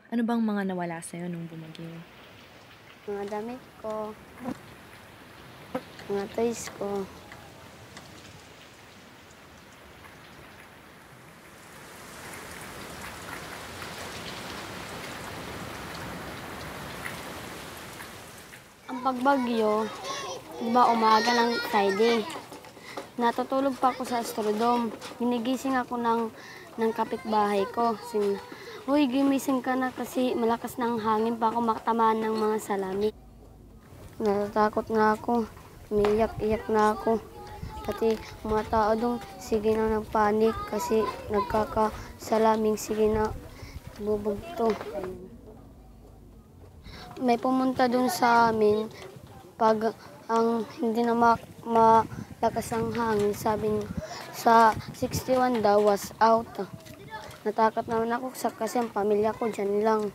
Ano bang mga nawala sa'yo nung bumagyo? Mga damit ko, mga toys ko. Ang pagbagyo, diba umaga ng Friday. Natutulog pa ako sa Astrodome. Ginigising ako ng kapitbahay ko. Uy, gimising ka na kasi malakas ng hangin pa ako makatamaan ng mga salami. Natatakot na ako. Umiiyak-iyak na ako. Pati mga tao doon, sige na nagpanik kasi nagkakasalaming sige na bubugto. May pumunta doon sa amin pag ang hindi na malakas ang hangin, sabi niya, sa 61 daw was out. Natakot naman ako kasi ang pamilya ko dyan lang.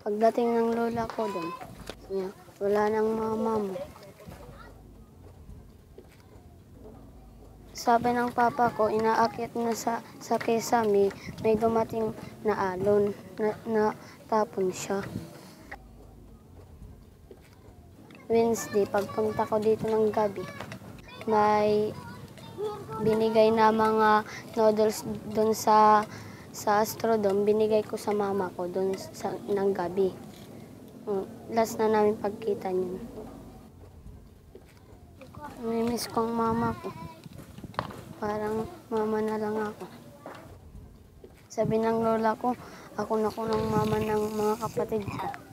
Pagdating ng lola ko doon, wala nang mama mo. Sabi ng papa ko, inaakyat na sa Kesame, may dumating na alon na tapon siya. Wednesday, pagpunta ko dito ng gabi, may binigay na mga noodles doon sa Astrodome, binigay ko sa mama ko doon ng gabi. Last na namin pagkita niyan. Namimiss ko ang mama ko. Parang mama na lang ako. Sabi ng lola ko, ako na ko ng mama ng mga kapatid ko.